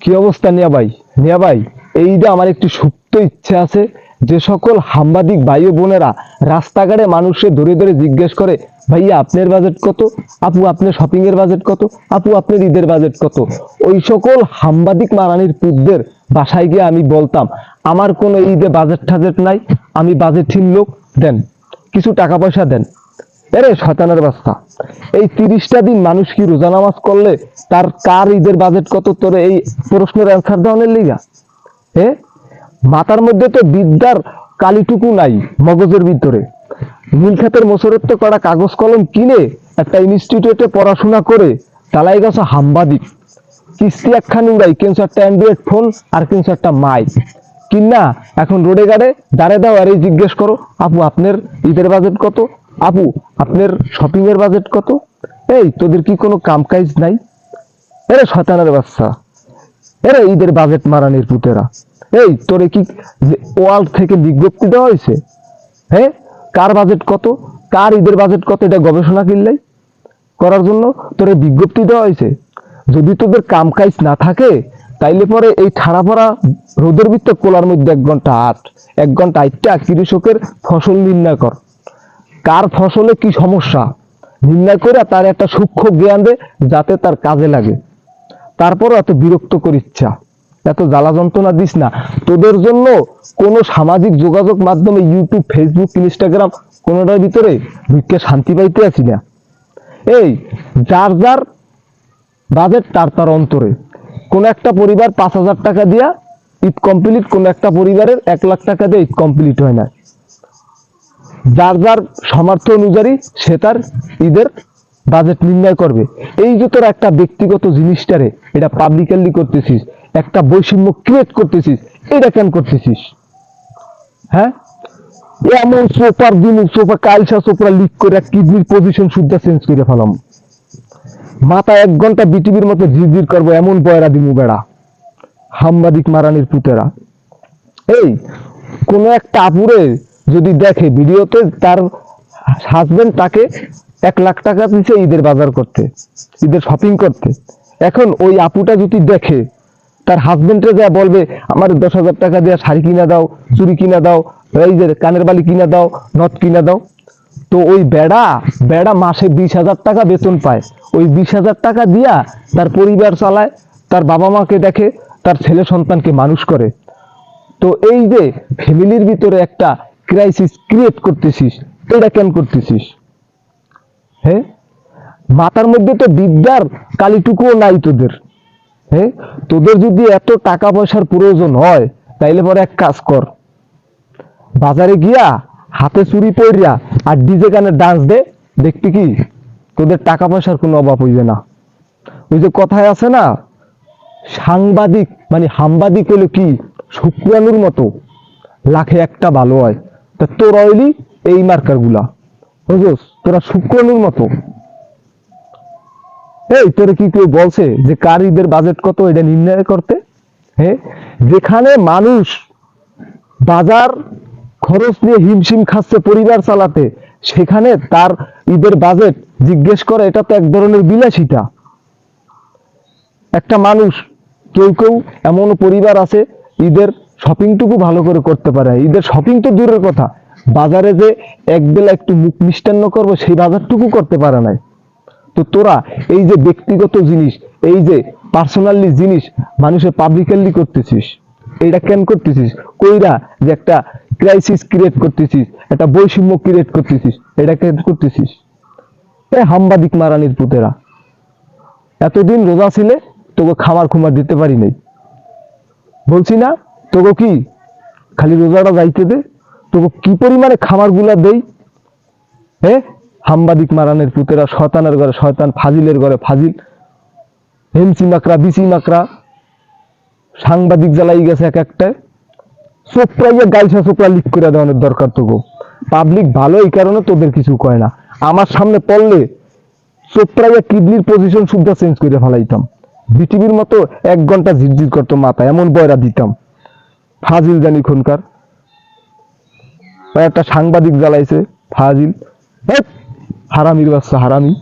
কি অবস্থা নিয়া ভাই, এইটা আমার একটি সুপ্ত ইচ্ছা আছে। যে সকল সাংবাদিক ভাই ও বোনেরা রাস্তাঘাটে মানুষে ধরে ধরে জিজ্ঞেস করে, ভাইয়া আপনার বাজেট কত, আপু আপনার শপিং এর বাজেট কত, আপু আপনার ঈদের বাজেট কত, ওই সকল সাংবাদিক মারানির পুতদের বাসায় গিয়ে আমি বলতাম, আমার কোনো ঈদে বাজেট টাজেট নাই, আমি বাজেটহীন লোক, দেন কিছু টাকা পয়সা দেন। এরে শয়তানের বাচ্চা, এই 30টা দিন মানুষ কি রোজা নামাজ করলে তার কার ঈদের বাজেট কত, তোরে এই প্রশ্নের অ্যান্সার দেওয়ার লিগা? হ্যাঁ, মাথার মধ্যে তো বিদ্যার কালিটুকু নাই মগজের ভিতরে। নীলক্ষেতের মোসরত্ব করা কাগজ কলম কিনে একটা ইনস্টিটিউটে পড়াশোনা করে তালাই গেছে সাংবাদিক। কিস্তি একখানি উড়াই, কিনছো একটা অ্যান্ড্রয়েড ফোন আর কিনছো একটা মাইক কিনা এখন রোডে গাড়ে দাঁড়ে দাও আর এই জিজ্ঞেস করো, আপু আপনার ঈদের বাজেট কত, আপু আপনার শপিং এর বাজেট কত। এই তোদের কি কোনো কাম কাজ নাই? এরে শয়তানের বাচ্চা, এরা ঈদের বাজেট মারানির পুতেরা। এই তোরে কি ওয়ার্ল্ড থেকে বিজ্ঞপ্তি দেওয়া হয়েছে? হ্যাঁ, কার বাজেট কত, কার ঈদের বাজেট কত, এটা গবেষণা কিনলাই করার জন্য তোরে বিজ্ঞপ্তি দেওয়া হয়েছে? যদি তোদের কাম কাজ না থাকে তাইলে পরে এই ঠাড়া পড়া রোদের ভিতরে কোলার মধ্যে 1 ঘন্টা 8টা কৃষকের ফসল নির্ণয় কর, কার ফসলে কি সমস্যা নির্ণয় করে তার একটা সূক্ষ্ম জ্ঞান দে, যাতে তার কাজে লাগে। তারপরও এত বিরক্ত করিচ্ছা, এত জ্বালা যন্ত্রণা দিস না। তোদের জন্য কোনো সামাজিক যোগাযোগ মাধ্যমে ইউটিউব, ফেসবুক, ইনস্টাগ্রাম কোনোটার ভিতরে ঢুকে শান্তি পাইতে আছি না। এই যার যার বাজেট তার তার অন্তরে। কোন একটা পরিবার 5,000 টাকা দিয়া ঈদ কমপ্লিট, কোন একটা পরিবারের 1 লাখ টাকা দিয়ে ঈদ কমপ্লিট হয় না। যার যার সামর্থ্য অনুযায়ী সে তার ঈদের বাজেট নির্ণয় করবে। এই যে তোর একটা ব্যক্তিগত জিনিসটারে এটা পাবলিকালি করতেছিস, একটা বৈষম্য ক্রিয়েট করতেছিস, এটা কেন করতেছিস? হ্যাঁ, এমন সোপার দিন সোপা কালসা সোপরা লিক করে কিডনির পজিশন শুদ্ধা চেঞ্জ করে ফেলাম, মাথা 1 ঘন্টা বিটিভির মতো ঝিরঝির করবো, এমন বয়রা দিমু বেড়া সাংবাদিক মারানির পুতেরা। এই কোন একটা আপুরে যদি দেখে ভিডিওতে তার হাজবেন্ড তাকে 1 লাখ টাকা দিচ্ছে ঈদের বাজার করতে, ঈদের শপিং করতে, এখন ওই আপুটা যদি দেখে তার হাজবেন্ডে যা বলবে, আমার 10,000 টাকা দিয়ে শাড়ি কিনা দাও, চুড়ি কিনা দাও, এই যে কানের বালি কিনা দাও, নথ কিনা দাও, তো ওই বেড়া বেড়া মাসে 20,000 টাকা বেতন পায়, ওই 20,000 টাকা দিয়া তার পরিবার চালায়, তার বাবা মাকে দেখে, তার ছেলে সন্তানকে মানুষ করে। তো এই যে ফ্যামিলির ভিতরে একটা ক্রাইসিস ক্রিয়েট করতেছিস, এটা কেন করতেছিস? হ্যাঁ, মাথার মধ্যে তো বিদ্যার কালিটুকুও নাই তোদের। হ্যাঁ, তোদের যদি এত টাকা পয়সার প্রয়োজন হয় তাইলে পরে এক কাজ কর, বাজারে গিয়া হাতে চুরি পইরা আর ডিজে গানে ডান্স দে, দেখবি কি তোদের টাকা পয়সার কোনো অভাব হইবে না। ওই যে কথায় আছে না, সাংবাদিক মানে হাম্বাদিক হলো কি শুক্রাণুর মতো, লাখে একটা ভালো হয়। তা তোর অয়েলি এই মার্কার গুলা বুঝোস, তোরা শুক্রাণুর মতো। এই তোরে কি কেউ বলছে যে কার ঈদের বাজেট কত এটা নির্ণয় করতে? হ্যাঁ, যেখানে মানুষ বাজার খরচ নিয়ে হিমশিম খাচ্ছে পরিবার চালাতে, সেখানে তার ঈদের বাজেট জিজ্ঞেস করে, এটা তো এক ধরনের বিলাসিতা। একটা মানুষ, কেউ কেউ এমন পরিবার আছে ঈদের শপিংটুকু ভালো করে করতে পারে, ঈদের শপিং তো দূরের কথা, বাজারে যে একবেলা একটু মুখ মিষ্টান্ন করবো সেই বাজারটুকু করতে পারে নাই। তো তোরা এই যে ব্যক্তিগত জিনিস, এই যে পার্সোনালি জিনিস মানুষের পাবলিকালি করতেছিস, এটা কেন করতেছিস? কইরা যে একটা ক্রাইসিস ক্রিয়েট করতেছিস, একটা বৈষম্য ক্রিয়েট করতেছিস, এটা কেন করতেছিস? এ সাংবাদিক মারানির পুতেরা, এতদিন রোজা ছিলে তোকে খামার খুমার দিতে পারি নাই, বলছি না তোকে কি খালি রোজাটা যাইতে দে, তোকে কি পরিমাণে খামার গুলা দেই। হ্যাঁ, সাংবাদিক মারানের পুতেরা, শয়তানের ঘরে শয়তান, ফাজিলের ঘরে ফাজিল, হেমসি মাকড়া বিসি মাকড়া, সাংবাদিক জ্বালাই গেছে এক একটায়। চোপড়াইয়া গাইছা চোপড়া লিক করে দেওয়ানোর দরকার তোকে। পাবলিক ভালো এই কারণে তোদের কিছু কয় না, আমার সামনে পড়লে চোপড়াইয়া কিডনির পজিশন শুদ্ধা চেঞ্জ করে ফেলাইতাম, বিটিভির মতো 1 ঘন্টা ঝিরঝির করতো মাথা, এমন বয়রা দিতাম। ফাজিল জানি খুনকার একটা সাংবাদিক জ্বালাইছে, ফাজিল, হারামির বাচ্চা হারামি।